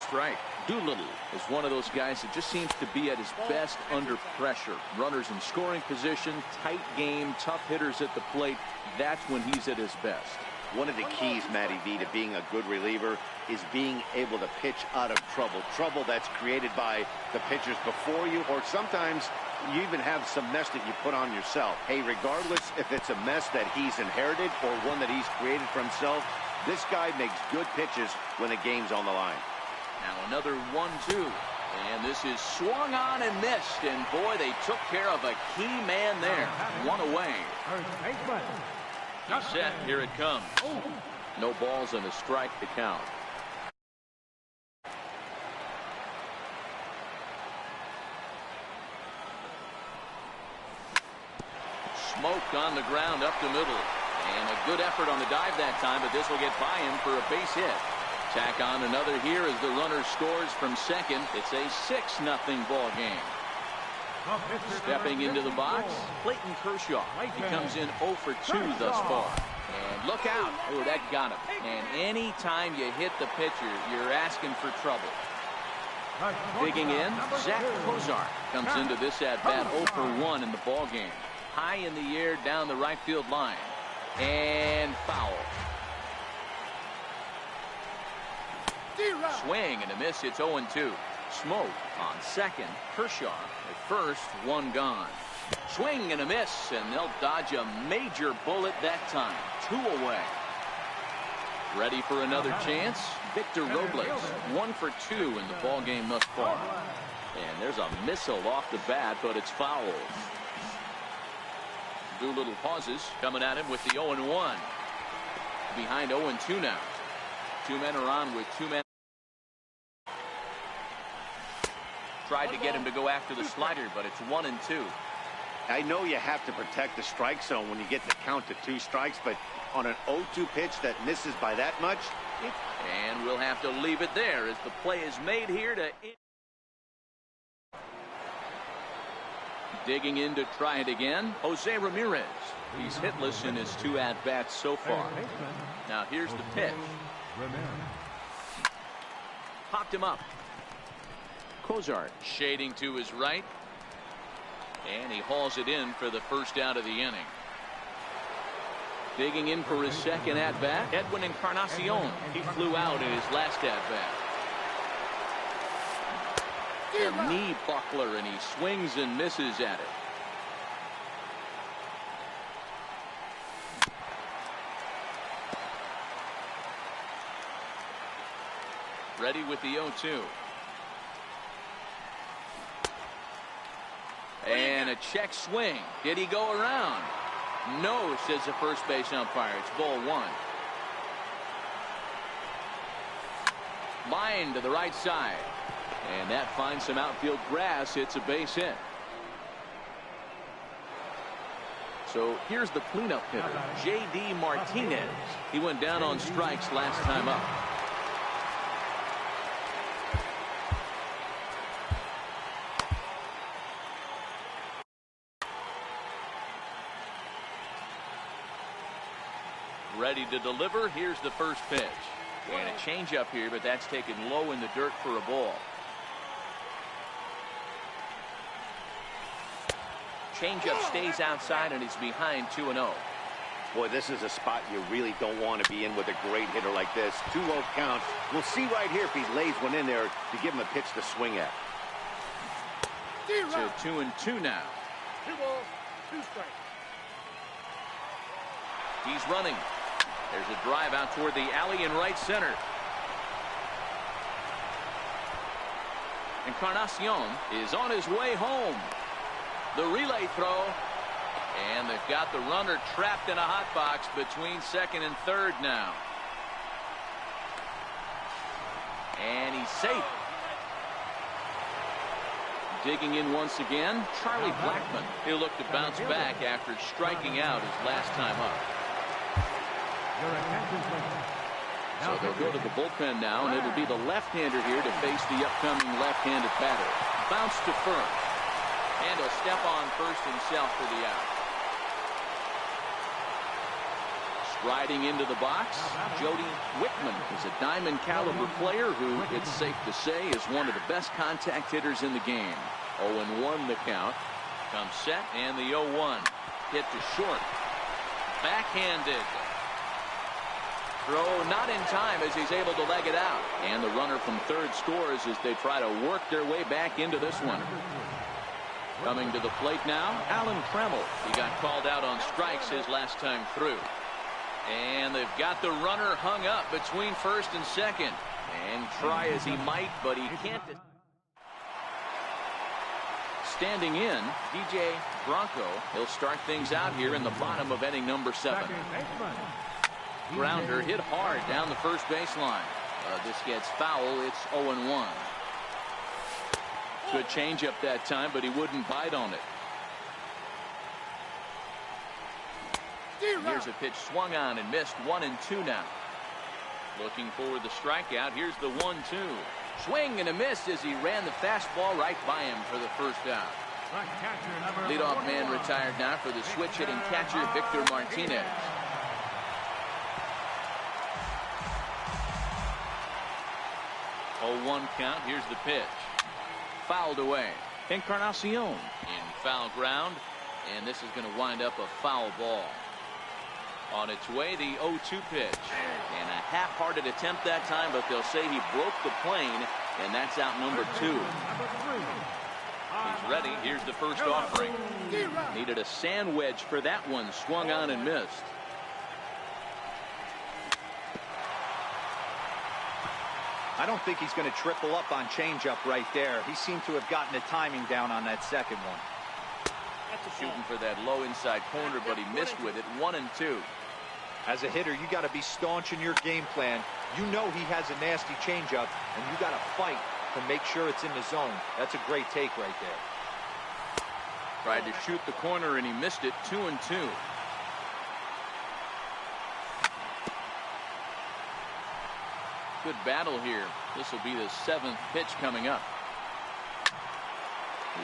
strike. Doolittle is one of those guys that just seems to be at his best under pressure. Runners in scoring position, tight game, tough hitters at the plate. That's when he's at his best. One of the keys, Matty V, to being a good reliever is being able to pitch out of trouble. Trouble that's created by the pitchers before you, or sometimes you even have some mess that you put on yourself. Hey, regardless if it's a mess that he's inherited or one that he's created for himself, this guy makes good pitches when the game's on the line. Now another 1-2. And this is swung on and missed. And boy, they took care of a key man there. One away. He's set. Here it comes. No balls and a strike to count. Smoke on the ground up the middle. And a good effort on the dive that time, but this will get by him for a base hit. Tack on another here as the runner scores from second. It's a 6-0 ball game. Stepping into the box, Clayton Kershaw. He comes in 0 for 2 thus far. And look out. Oh, that got him. And any time you hit the pitcher, you're asking for trouble. Digging in, Zach Kozar comes into this at-bat 0 for 1 in the ball game. High in the air down the right field line. And foul. Swing and a miss. It's 0-2. Smoke on second. Kershaw at first. One gone. Swing and a miss, and they'll dodge a major bullet that time. 2 away. Ready for another chance? Victor Robles. 1 for 2 in the ball game thus far. And there's a missile off the bat, but it's fouled. Doolittle pauses, coming at him with the 0-1. Behind 0-2 now. 2 men are on with 2 men. Tried to get him to go after the slider, but it's 1-2. I know you have to protect the strike zone when you get the count to 2 strikes, but on an 0-2 pitch that misses by that much. And we'll have to leave it there as the play is made here to. Digging in to try it again, Jose Ramirez. He's hitless in his 2 at-bats so far. Now here's the pitch. Popped him up. Kozar shading to his right. And he hauls it in for the first out of the inning. Digging in for his second at-bat, Edwin Encarnacion. He flew out in his last at-bat. A knee buckler, and he swings and misses at it. Ready with the 0-2. And a check swing. Did he go around? No, says the first base umpire. It's ball 1. Line to the right side. And that finds some outfield grass. It's a base hit. So here's the cleanup hitter, J.D. Martinez. He went down on strikes last time up. Ready to deliver. Here's the first pitch. And a changeup here, but that's taken low in the dirt for a ball. Changeup stays outside, and he's behind 2-0. Boy, this is a spot you really don't want to be in with a great hitter like this. 2-0 count. We'll see right here if he lays one in there to give him a pitch to swing at. So 2-2 now. 2 balls, 2 strikes. He's running. There's a drive out toward the alley in right center. Encarnacion is on his way home. The relay throw. And they've got the runner trapped in a hot box between second and third now. And he's safe. Digging in once again, Charlie Blackmon. He'll look to bounce back after striking out his last time up. So they'll go to the bullpen now, and it'll be the left-hander here to face the upcoming left-handed batter. Bounce to first. And he'll step on first himself for the out. Riding into the box, Jody Whitman is a diamond caliber player who, it's safe to say, is one of the best contact hitters in the game. 0-1 the count. Comes set, and the 0-1. Hit to short. Backhanded. Throw not in time as he's able to leg it out. And the runner from third scores as they try to work their way back into this one. Coming to the plate now, Alan Trammell. He got called out on strikes his last time through. And they've got the runner hung up between first and second. And try as he might, but he can't. Standing in, DJ Bronco. He'll start things out here in the bottom of inning number 7. Grounder hit hard down the first baseline. This gets foul. It's 0-1. Good changeup that time, but he wouldn't bite on it. Here's a pitch swung on and missed. 1-2 now. Looking for the strikeout. Here's the 1-2. Swing and a miss as he ran the fastball right by him for the first out. Leadoff man retired now for the switch hitting catcher Victor Martinez. 0-1 count. Here's the pitch. Fouled away. Encarnacion in foul ground, and this is going to wind up a foul ball. On its way, the 0-2 pitch. And a half-hearted attempt that time, but they'll say he broke the plane, and that's out number 2. He's ready. Here's the first offering. Needed a sand wedge for that one. Swung on and missed. I don't think he's going to triple up on changeup right there. He seemed to have gotten the timing down on that second one. Shooting for that low inside corner, but he missed with it. 1-2. As a hitter, you got to be staunch in your game plan. You know he has a nasty changeup, and you got to fight to make sure it's in the zone. That's a great take right there. Tried to shoot the corner, and he missed it. 2-2. Good battle here. This will be the 7th pitch coming up.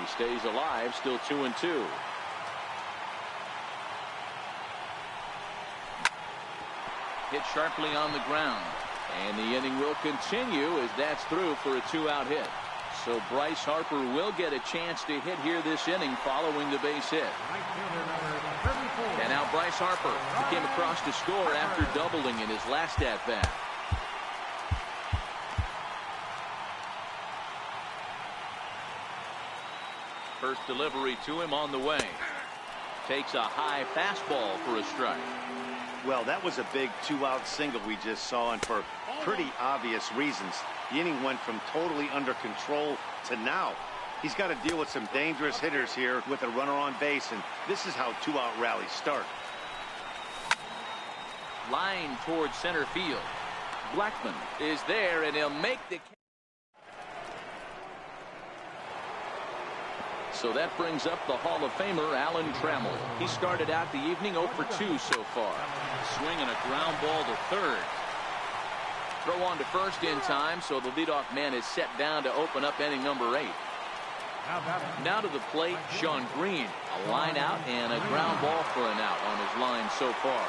He stays alive, still 2-2. Hit sharply on the ground. And the inning will continue as that's through for a 2-out hit. So Bryce Harper will get a chance to hit here this inning following the base hit. And now Bryce Harper came across to score after doubling in his last at-bat. First delivery to him on the way. Takes a high fastball for a strike. Well, that was a big 2-out single we just saw, and for pretty obvious reasons. The inning went from totally under control to now. He's got to deal with some dangerous hitters here with a runner on base, and this is how 2-out rallies start. Line towards center field. Blackman is there, and he'll make the. So that brings up the Hall of Famer Alan Trammell. He started out the evening 0 for 2 so far. Swing and a ground ball to third. Throw on to first in time, so the leadoff man is set down to open up inning number 8. Now to the plate, Sean Green. A line out and a ground ball for an out on his line so far.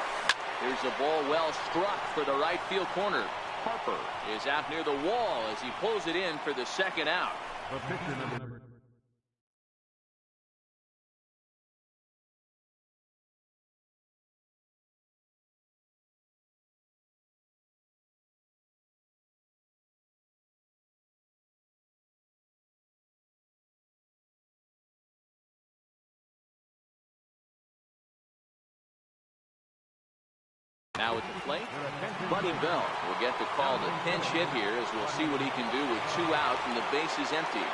Here's a ball well struck for the right field corner. Harper is out near the wall as he pulls it in for the second out. Now at the plate, Buddy Bell will get the call to pinch hit here as we'll see what he can do with 2 out and the base is empty.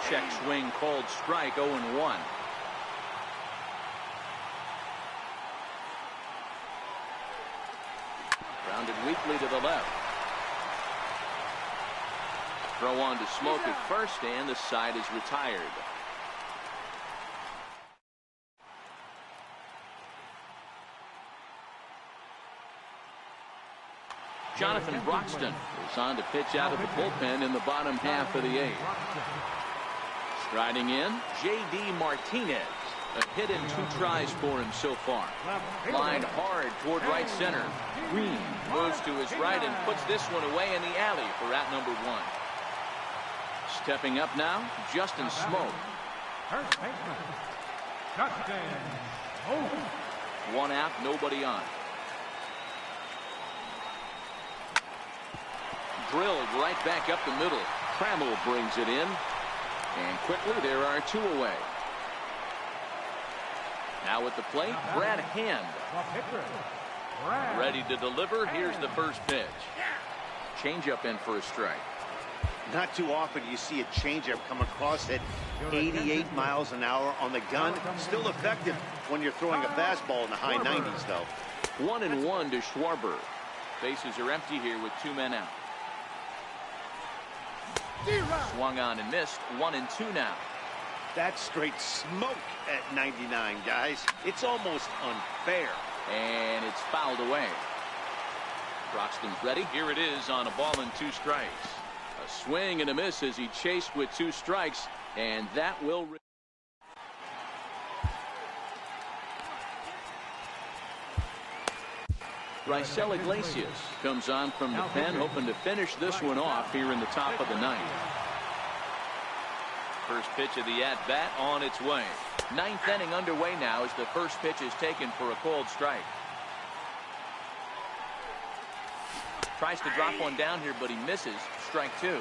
Check swing called strike. 0-1. Grounded weakly to the left. Throw on to Smoke at first, and the side is retired. Jonathan Broxton is on to pitch out of the bullpen in the bottom half of the 8th. Striding in, J.D. Martinez. A hit and 2 tries for him so far. Line hard toward right center. Green moves to his right and puts this one away in the alley for out number 1. Stepping up now, Justin Smoke. One out, nobody on. Drilled right back up the middle. Trammell brings it in. And quickly there are 2 away. Now at the plate, Brad Hand. Ready to deliver. Here's the first pitch. Changeup in for a strike. Not too often you see a changeup come across at 88 miles an hour on the gun. Still effective when you're throwing a fastball in the high 90s, though. 1-1 to Schwarber. Bases are empty here with 2 men out. Swung on and missed. 1-2 now. That's straight smoke at 99, guys. It's almost unfair. And it's fouled away. Broxton's ready. Here it is on a ball and 2 strikes. A swing and a miss as he chased with 2 strikes, and that will. Raisel Iglesias comes on from the pen, hoping to finish this one off here in the top of the 9th. First pitch of the at-bat on its way. 9th inning underway now as the first pitch is taken for a called strike. Tries to drop one down here, but he misses. Strike 2.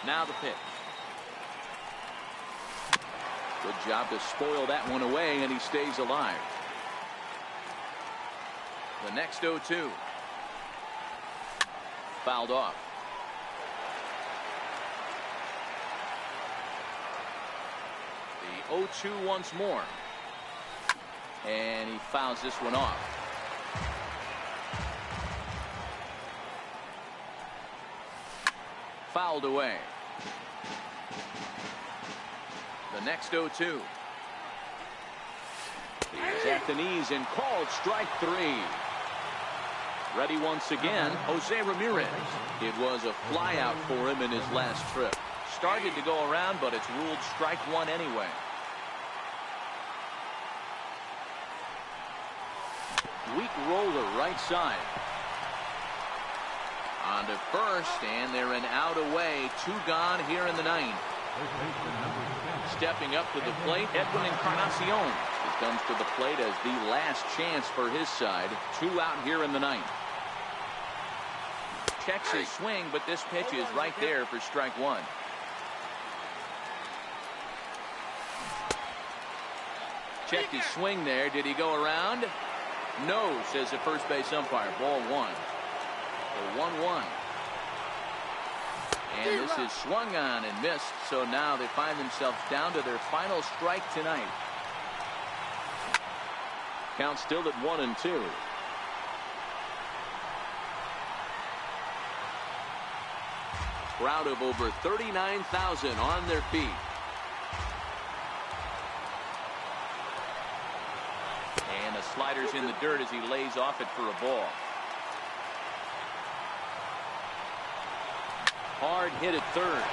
Now the pitch. Good job to spoil that one away, and he stays alive. The next 0-2. Fouled off. The 0-2 once more. And he fouls this one off. Fouled away. The next 0-2. He's at the knees and called strike 3. Ready once again, Jose Ramirez. It was a flyout for him in his last trip. Started to go around, but it's ruled strike 1 anyway. Weak roller right side. On to first, and they're an out away. 2 gone here in the 9th. Stepping up to the plate, Edwin Encarnacion. He comes to the plate as the last chance for his side. 2 out here in the 9th. Checks his swing, but this pitch is right there for strike 1. Checked his swing there. Did he go around? No, says the first base umpire. Ball 1. The 1-1. And this is swung on and missed. So now they find themselves down to their final strike tonight. Count still at 1-2. Crowd of over 39,000 on their feet. And the slider's in the dirt as he lays off it for a ball. Hard hit at third.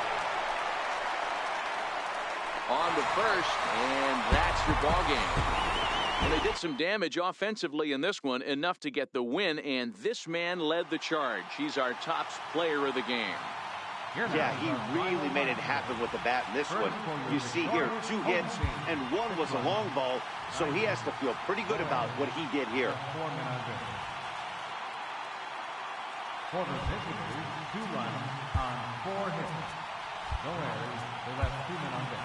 On to first, and that's your ball game. And they did some damage offensively in this one, enough to get the win, and this man led the charge. He's our top player of the game. Yeah, he really made it happen with the bat in this one. You see here 2 hits, and 1 was a long ball, so he has to feel pretty good about what he did here. For the 2 runs on 4 hits. No errors. They left 2 men on base.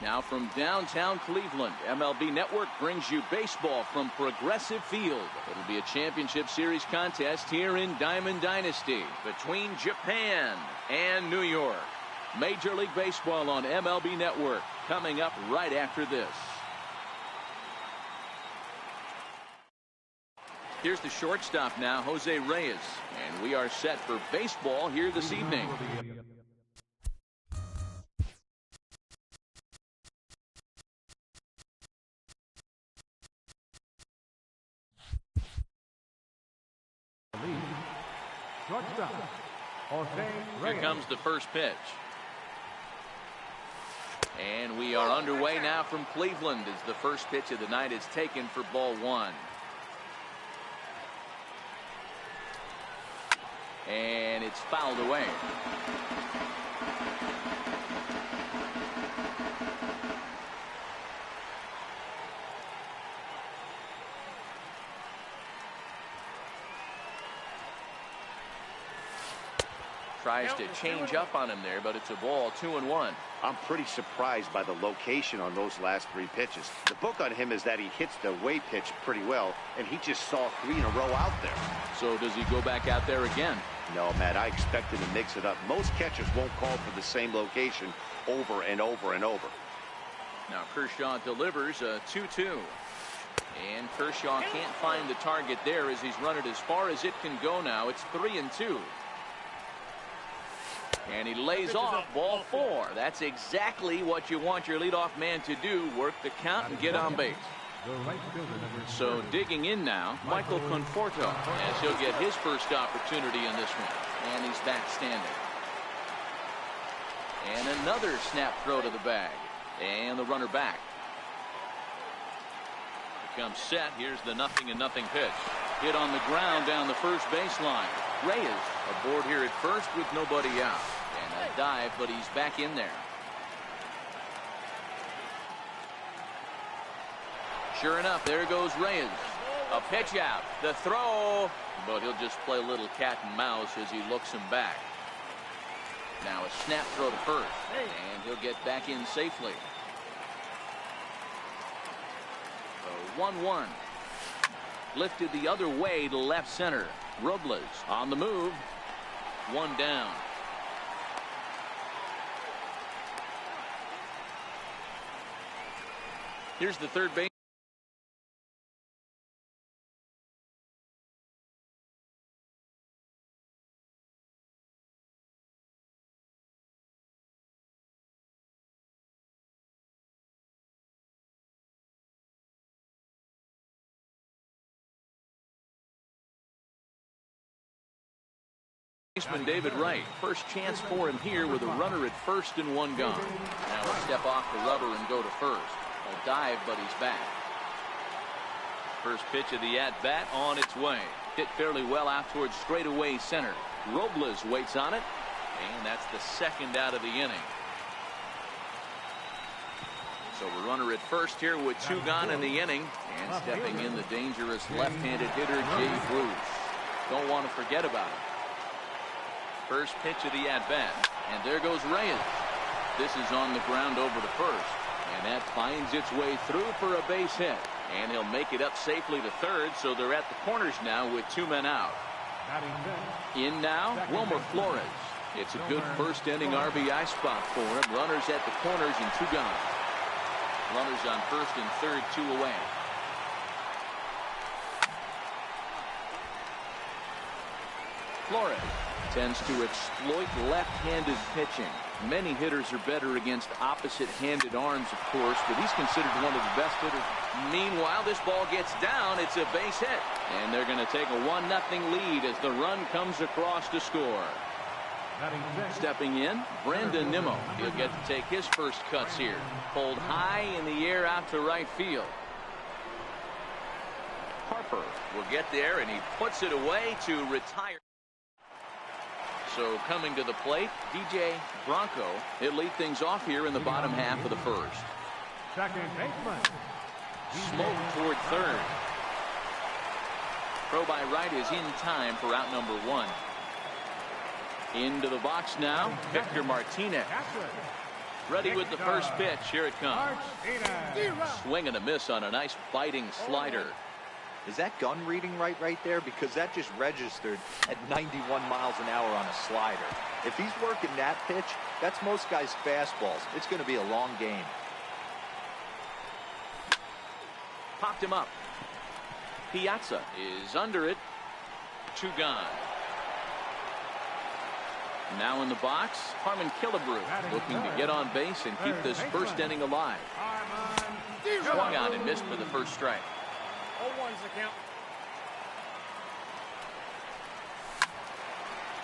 Now from downtown Cleveland, MLB Network brings you baseball from Progressive Field. It'll be a championship series contest here in Diamond Dynasty between Japan and New York. Major League Baseball on MLB Network coming up right after this. Here's the shortstop now, Jose Reyes. And we are set for baseball here this evening. Here comes the first pitch. And we are underway now from Cleveland as the first pitch of the night is taken for ball one. And it's fouled away. Tries to change up on him there, but it's a ball, 2-1. I'm pretty surprised by the location on those last three pitches. The book on him is that he hits the away pitch pretty well, and he just saw 3 in a row out there. So does he go back out there again? No, Matt, I expect him to mix it up. Most catchers won't call for the same location over and over and over. Now Kershaw delivers a 2-2. And Kershaw can't find the target there as he's run it as far as it can go now. It's 3-2. And he lays off ball 4. That's exactly what you want your leadoff man to do. Work the count and get on base. So digging in now, Michael Conforto, as he'll get his first opportunity in this one. And he's back standing. And another snap throw to the bag. And the runner back. Here comes set. Here's the 0-0 pitch. Hit on the ground down the first baseline. Reyes aboard here at first with nobody out. And a dive, but he's back in there. Sure enough, there goes Reyes. A pitch out. The throw. But he'll just play a little cat and mouse as he looks him back. Now a snap throw to first. And he'll get back in safely. So 1-1. Lifted the other way to left center. Robles on the move. 1 down. Here's the third base. Baseman David Wright. First chance for him here with a runner at first and 1 gone. Now he'll step off the rubber and go to first. A dive, but he's back. First pitch of the at-bat on its way. Hit fairly well out towards straightaway center. Robles waits on it, and that's the second out of the inning. So a runner at first here with 2 gone in the inning, and stepping in the dangerous left-handed hitter Jay Bruce. Don't want to forget about it. First pitch of the at-bat, and there goes Reyes. This is on the ground over to first, and that finds its way through for a base hit. And he'll make it up safely to third, so they're at the corners now with 2 men out. In now, Wilmer Flores. It's a good first inning RBI spot for him. Runners at the corners and 2 gone. Runners on first and third, 2 away. Flores tends to exploit left-handed pitching. Many hitters are better against opposite-handed arms, of course, but he's considered one of the best hitters. Meanwhile, this ball gets down. It's a base hit. And they're going to take a 1-0 lead as the run comes across to score. Stepping in, Brandon Nimmo. He'll get to take his first cuts here. Pulled high in the air out to right field. Harper will get there, and he puts it away to retire. So coming to the plate, DJ Bronco. He'll lead things off here in the bottom half of the first. Second baseman. Smoke toward third. Throw by Wright is in time for out number 1. Into the box now, Victor Martinez. Ready with the first pitch. Here it comes. Swing and a miss on a nice biting slider. Is that gun reading right there? Because that just registered at 91 miles an hour on a slider. If he's working that pitch, that's most guys' fastballs. It's going to be a long game. Popped him up. Piazza is under it. 2 gone. Now in the box, Harmon Killebrew looking to get on base and keep this first inning alive. Swung on and missed for the first strike. 0-1's the count.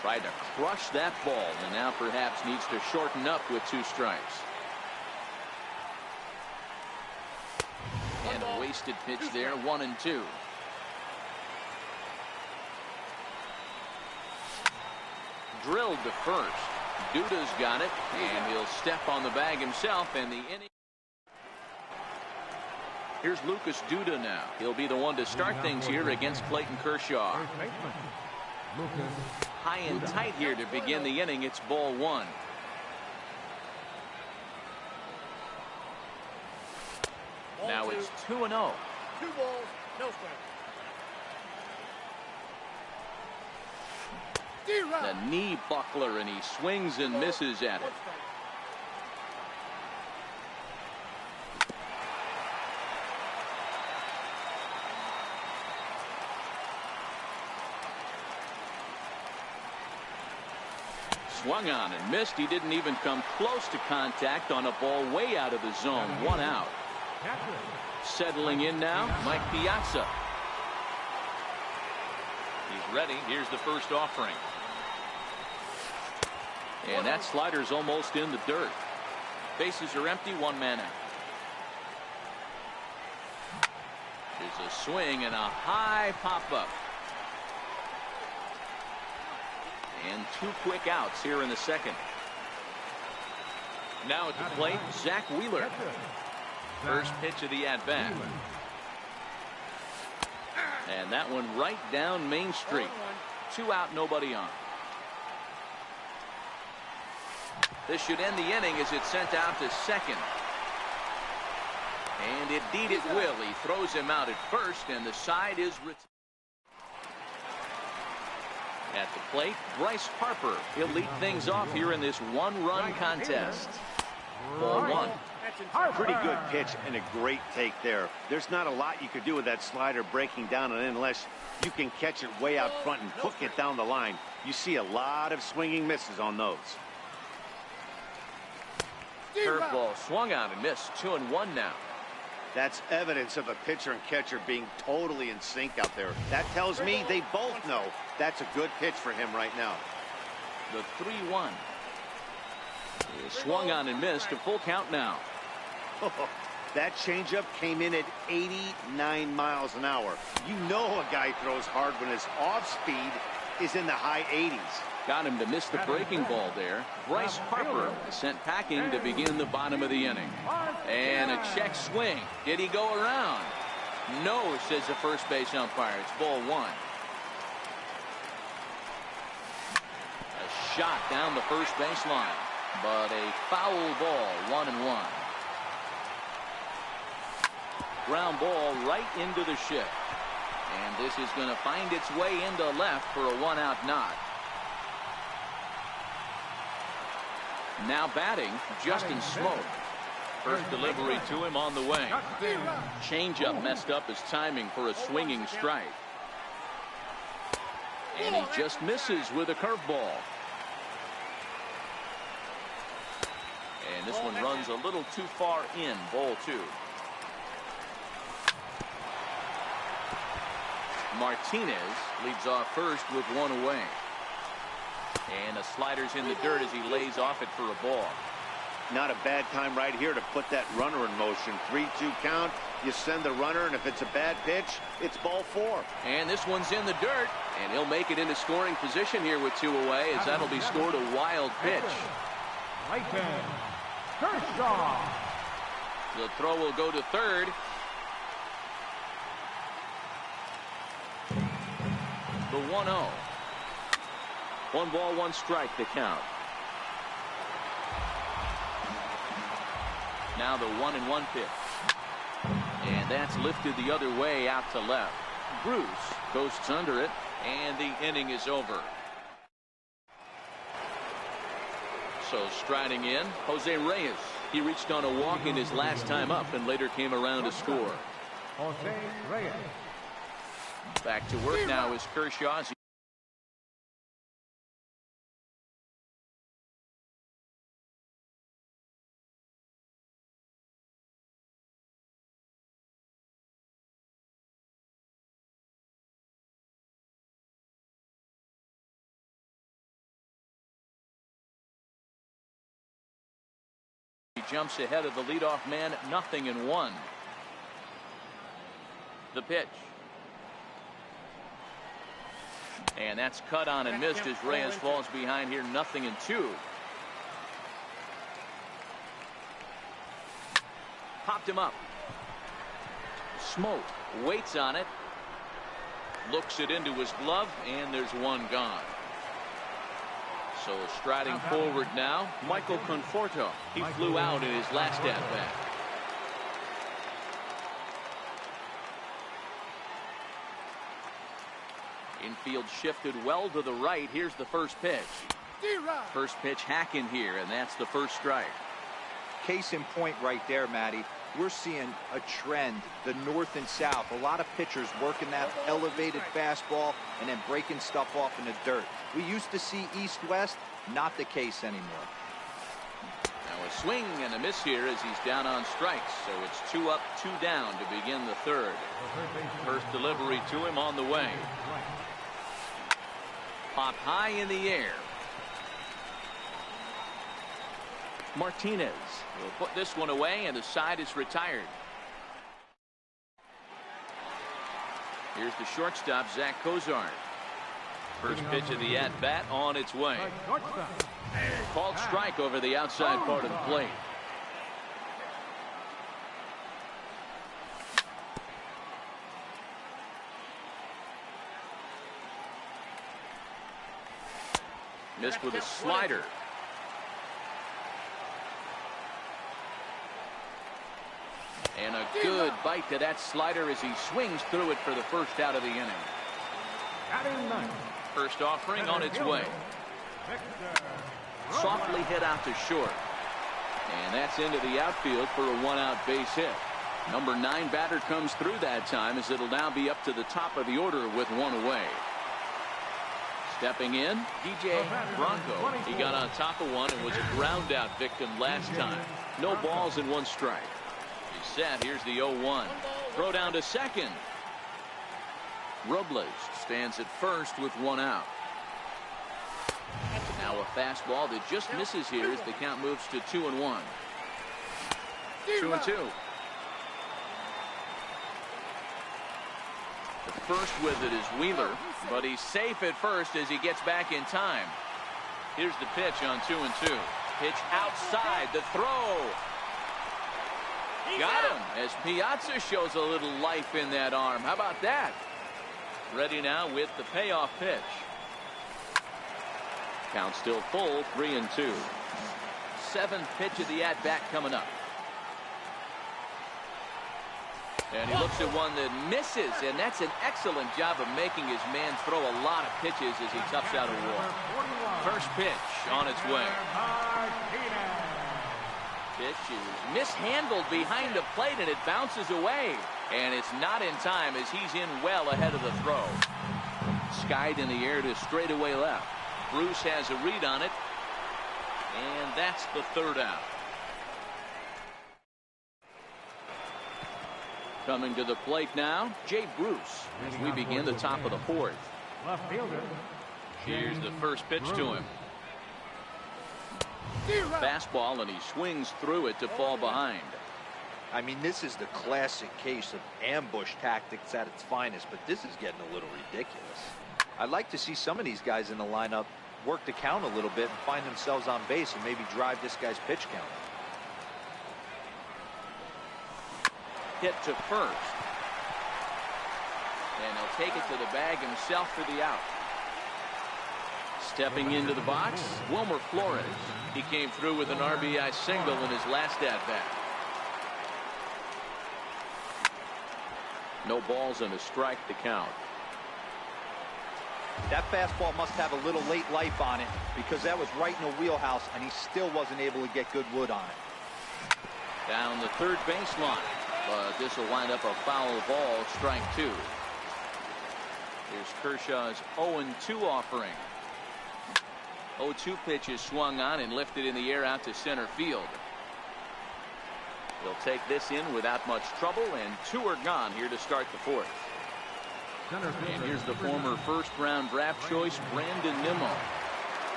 Tried to crush that ball and now perhaps needs to shorten up with 2 strikes. And a wasted pitch there, 1-2. Drilled to first. Duda's got it, and he'll step on the bag himself, and the inning. Here's Lucas Duda now. He'll be the one to start things here against Clayton Kershaw. High and tight here to begin the inning. It's ball 1. Now it's 2-0. 2 balls, no strikes. The knee buckler, and he swings and misses at it. Swung on and missed. He didn't even come close to contact on a ball way out of the zone. 1 out. Settling in now, Mike Piazza. He's ready. Here's the first offering. And that slider's almost in the dirt. Bases are empty, 1 man out. There's a swing and a high pop-up. And 2 quick outs here in the second. Now at the plate, Zach Wheeler. First pitch of the at-bat. And that one right down Main Street. 2 out, nobody on. This should end the inning as it's sent out to second. And indeed it will. He throws him out at first, and the side is retired. At the plate, Bryce Harper. He'll lead things off here in this 1-run contest. Ball 1. Pretty good pitch and a great take there. There's not a lot you could do with that slider breaking down and in unless you can catch it way out front and hook it down the line. You see a lot of swinging misses on those. Curveball swung on and missed. 2-1 now. That's evidence of a pitcher and catcher being totally in sync out there. That tells me they both know that's a good pitch for him right now. The 3-1. Swung on and missed. A full count now. That changeup came in at 89 miles an hour. You know a guy throws hard when his off speed is in the high 80s. Got him to miss the breaking ball there. Bryce Harper sent packing to begin the bottom of the inning. And a check swing. Did he go around? No, says the first base umpire. It's ball 1. A shot down the first base line, but a foul ball. 1-1. Ground ball right into the shift. And this is going to find its way into left for a 1-out knock. Now batting, Justin Smoke. First delivery to him on the way. Changeup messed up his timing for a swinging strike. And he just misses with a curveball. And this one runs a little too far in. Ball 2. Martinez leads off first with 1 away. And the slider's in the dirt as he lays off it for a ball. Not a bad time right here to put that runner in motion. 3-2 count. You send the runner, and if it's a bad pitch, it's ball 4. And this one's in the dirt, and he'll make it into scoring position here with 2 away, as that'll be scored a wild pitch. Kershaw. The throw will go to third. The 1-0. 1 ball, 1 strike, the count. Now the 1-1 pitch. And that's lifted the other way out to left. Bruce coasts under it, and the inning is over. So striding in, Jose Reyes. He reached on a walk in his last time up and later came around to score. Jose Reyes. Back to work now is Kershaw. He jumps ahead of the leadoff man, 0-1. The pitch. And that's cut on and missed as Reyes falls behind here, 0-2. Popped him up. Smoke waits on it. Looks it into his glove, and there's one gone. So striding forward now, Michael Conforto. He flew out in his last at-bat. Infield shifted well to the right. Here's the first pitch. First pitch hacking here, and that's the first strike. Case in point right there, Matty. We're seeing a trend, the north and south. A lot of pitchers working that elevated fastball and then breaking stuff off in the dirt. We used to see east-west, not the case anymore. Now a swing and a miss here as he's down on strikes. So it's 2 up, 2 down to begin the third. First delivery to him on the way. Popped high in the air. Martinez will put this one away, and the side is retired. Here's the shortstop, Zach Cozart. First pitch of the at-bat on its way. Called strike over the outside part of the plate. Missed with a slider. And a good bite to that slider as he swings through it for the first out of the inning. First offering on its way. Softly hit out to short. And that's into the outfield for a 1-out base hit. Number 9 batter comes through that time as it'll now be up to the top of the order with 1 away. Stepping in, DJ Bronco. He got on top of one and was a ground out victim last time. No balls and 1 strike. He's set. Here's the 0-1. Throw down to second. Robles stands at first with 1 out. Now a fastball that just misses here as the count moves to 2-1. 2-2. The first with it is Wheeler, but he's safe at first as he gets back in time. Here's the pitch on 2-2. Pitch outside, the throw. Got him as Piazza shows a little life in that arm. How about that? Ready now with the payoff pitch. Count still full, 3-2. 7th pitch of the at-bat coming up. And he looks at one that misses, and that's an excellent job of making his man throw a lot of pitches as he toughs out a walk. First pitch on its way. Pitch is mishandled behind the plate, and it bounces away. And it's not in time as he's in well ahead of the throw. Skied in the air to straightaway left. Bruce has a read on it, and that's the 3rd out. Coming to the plate now, Jay Bruce, as we begin the top of the 4th. Here's the first pitch to him. Fastball, and he swings through it to fall behind. I mean, this is the classic case of ambush tactics at its finest, but this is getting a little ridiculous. I'd like to see some of these guys in the lineup work the count a little bit and find themselves on base and maybe drive this guy's pitch count. Hit to first. And he'll take it to the bag himself for the out. Stepping into the box, Wilmer Flores. He came through with an RBI single in his last at-bat. No balls and a strike to count. That fastball must have a little late life on it because that was right in the wheelhouse, and he still wasn't able to get good wood on it. Down the third baseline, but this will wind up a foul ball, strike two. Here's Kershaw's 0-2 offering. 0-2 pitch is swung on and lifted in the air out to center field. They'll take this in without much trouble, and two are gone here to start the fourth. And here's the former first-round draft choice, Brandon Nimmo.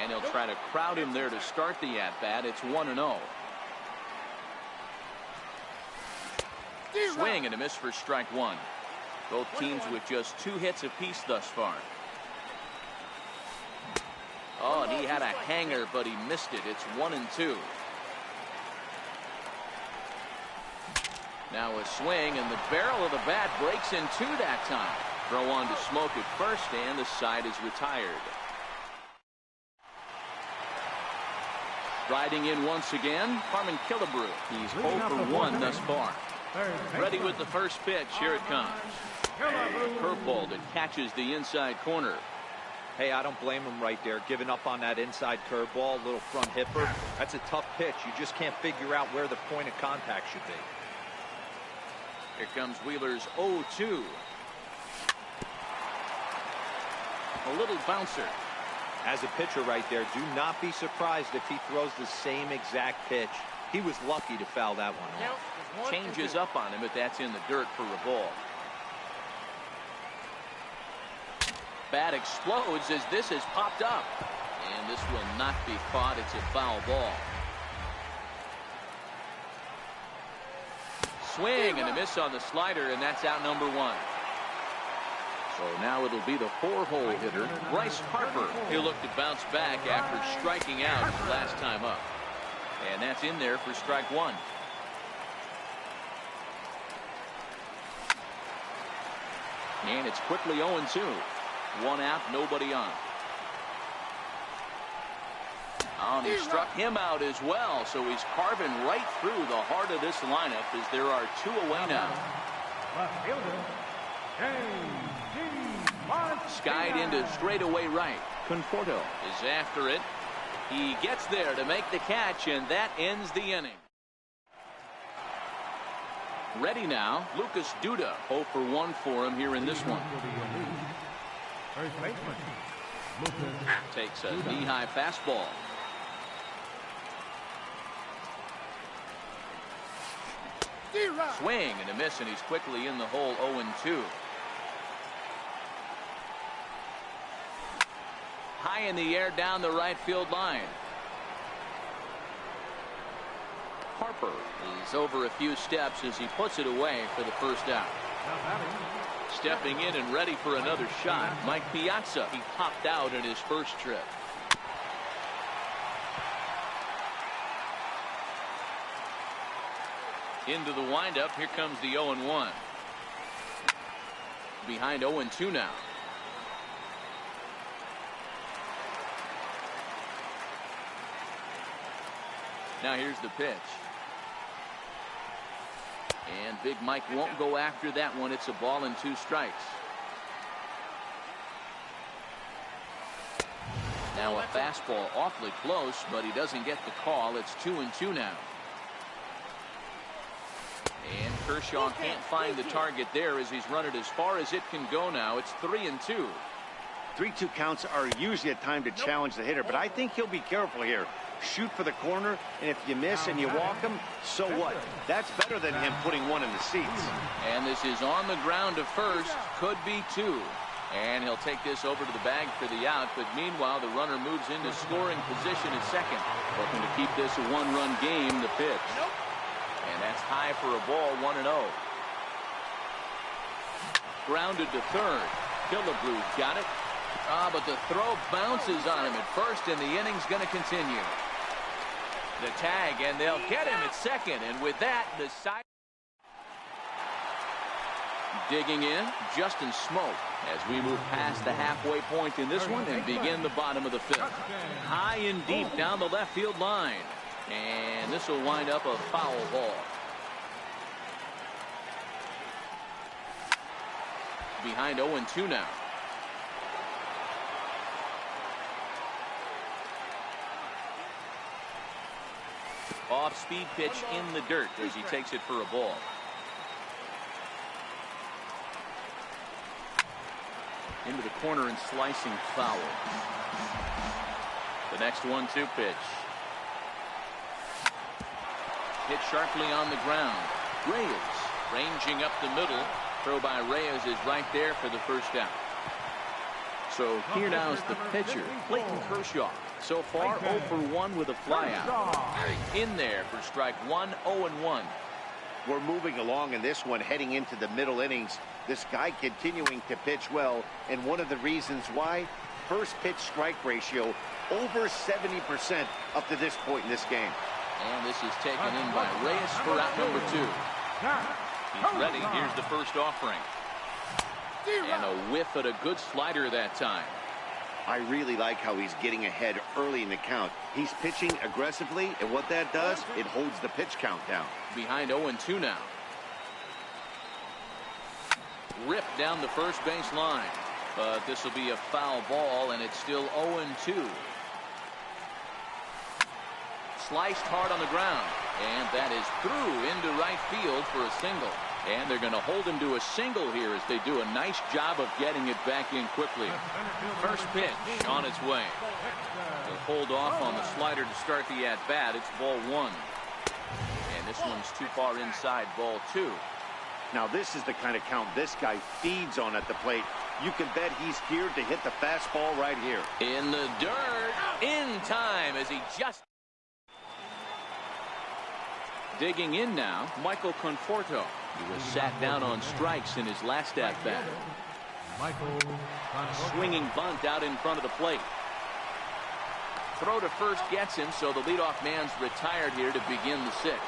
And he'll try to crowd him there to start the at-bat. It's 1-0. Swing and a miss for strike one. Both teams with just 2 hits apiece thus far. Oh, and he had a hanger, but he missed it. It's 1-2. Now a swing, and the barrel of the bat breaks in two that time. Throw on to Smoke at first, and the side is retired. Riding in once again, Harmon Killebrew. He's 0 for 1 thus far. Ready with the first pitch. Here it comes. Curveball that catches the inside corner. Hey, I don't blame him right there, giving up on that inside curveball, little front hipper. That's a tough pitch. You just can't figure out where the point of contact should be. Here comes Wheeler's 0-2. A little bouncer. As a pitcher right there, do not be surprised if he throws the same exact pitch. He was lucky to foul that one off. Changes up on him, but that's in the dirt for a ball. Bat explodes as this has popped up. And this will not be caught. It's a foul ball. Swing and a miss on the slider, and that's out number one. So now it'll be the 4-hole hitter, Bryce Harper. He'll look to bounce back after striking out his last time up. And that's in there for strike one. And it's quickly 0-2. 1 out, nobody on. Oh, and he struck him out as well, so he's carving right through the heart of this lineup as there are 2 away now. Skied into straightaway right. Conforto is after it. He gets there to make the catch, and that ends the inning. Ready now, Lucas Duda. 0 for 1 for him here in this one. Takes a knee-high fastball. Swing and a miss, and he's quickly in the hole. 0-2. High in the air down the right field line. Harper is over a few steps as he puts it away for the first out. Stepping in and ready for another shot, Mike Piazza. He popped out in his first trip. Into the windup. Here comes the 0-1. Behind 0-2 now. Now here's the pitch. And Big Mike won't go after that one. It's a ball and 2 strikes. Now a fastball awfully close, but he doesn't get the call. It's 2-2 now. And Kershaw can't find the target there as he's run it as far as it can go now. It's 3-2. 3-2 counts are usually a time to challenge the hitter, but I think he'll be careful here. Shoot for the corner, and if you miss and you walk him, so what? That's better than him putting one in the seats. And this is on the ground to first. Could be 2. And he'll take this over to the bag for the out, but meanwhile the runner moves into scoring position at second. Looking to keep this a 1-run game. The pitch. And that's high for a ball. 1-0. Grounded to third. Killebrew's got it. But the throw bounces on him at first, and the inning's going to continue. The tag, and they'll get him at second, and with that, the side. Digging in, Justin Smoke, as we move past the halfway point in this one and begin the bottom of the 5th. High and deep down the left field line, and this will wind up a foul ball. behind 0-2 now. Off-speed pitch in the dirt as he takes it for a ball. Into the corner and slicing foul. The next 1-2 pitch. Hit sharply on the ground. Reyes ranging up the middle. Throw by Reyes is right there for the first out. So here now is the pitcher, Clayton Kershaw. So far 0 for 1 with a flyout. In there for strike 1, 0-1. We're moving along in this one, heading into the middle innings. This guy continuing to pitch well, and one of the reasons why, first pitch strike ratio over 70% up to this point in this game. And this is taken in by Reyes for out number 2. He's ready. Here's the first offering. And a whiff at a good slider that time. I really like how he's getting ahead early in the count. He's pitching aggressively, and what that does, it holds the pitch count down. Behind 0-2 now. Ripped down the first base line. But this will be a foul ball, and it's still 0-2. Sliced hard on the ground, and that is through into right field for a single. And they're going to hold him to a single here as they do a nice job of getting it back in quickly. First pitch on its way. They'll hold off on the slider to start the at-bat. It's ball 1. And this one's too far inside, ball 2. Now this is the kind of count this guy feeds on at the plate. You can bet he's geared to hit the fastball right here. In the dirt, in time as he just... Digging in now, Michael Conforto. He was sat down on strikes in his last at-bat. Swinging bunt out in front of the plate. Throw to first gets him, so the leadoff man's retired here to begin the 6th.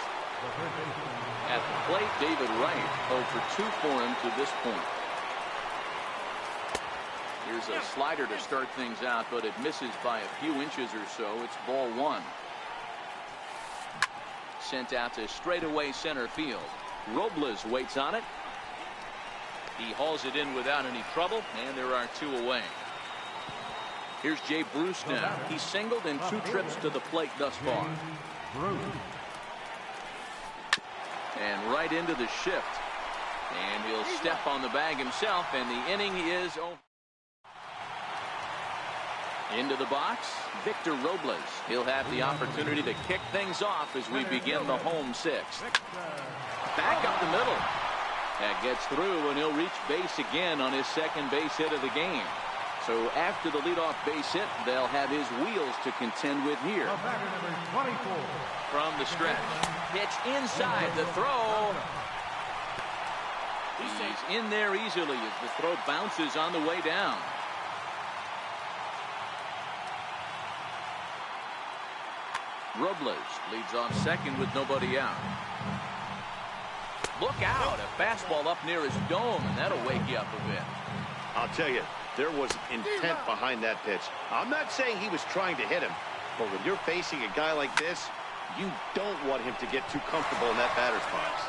At the plate, David Wright, 0 for 2 for him to this point. Here's a slider to start things out, but it misses by a few inches or so. It's ball 1. Sent out to straightaway center field. Robles waits on it. He hauls it in without any trouble, and there are 2 away. Here's Jay Bruce now. He's singled in 2 trips to the plate thus far. And right into the shift. And he'll step on the bag himself, and the inning is over. Into the box, Victor Robles. He'll have the opportunity to kick things off as we begin the home 6th. Back up the middle. That gets through, and he'll reach base again on his second base hit of the game. So after the leadoff base hit, they'll have his wheels to contend with here. From the stretch. Pitch inside, the throw. He's in there easily as the throw bounces on the way down. Robles leads off second with nobody out. Look out, a fastball up near his dome, and that'll wake you up a bit. I'll tell you, there was intent behind that pitch. I'm not saying he was trying to hit him, but when you're facing a guy like this, you don't want him to get too comfortable in that batter's box.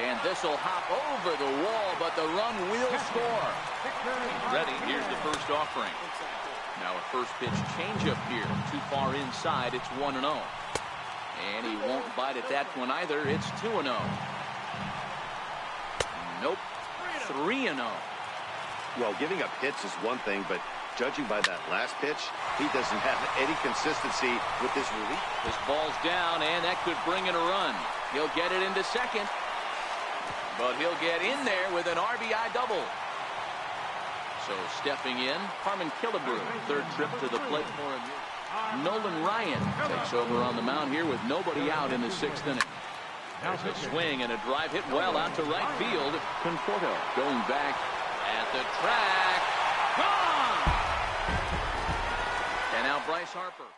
And this will hop over the wall, but the run will score. He's ready. Here's the first offering. Now a first pitch changeup here. Too far inside. It's 1-0. And he won't bite at that one either. It's 2-0. Nope. 3-0. Well, giving up hits is one thing, but judging by that last pitch, he doesn't have any consistency with this relief. This ball's down, and that could bring in a run. He'll get it into second. But he'll get in there with an RBI double. So stepping in, Harmon Killebrew, third trip to the plate for him. Nolan Ryan takes over on the mound here with nobody out in the 6th inning. There's a swing and a drive hit well out to right field. Conforto going back at the track. Gone! And now Bryce Harper.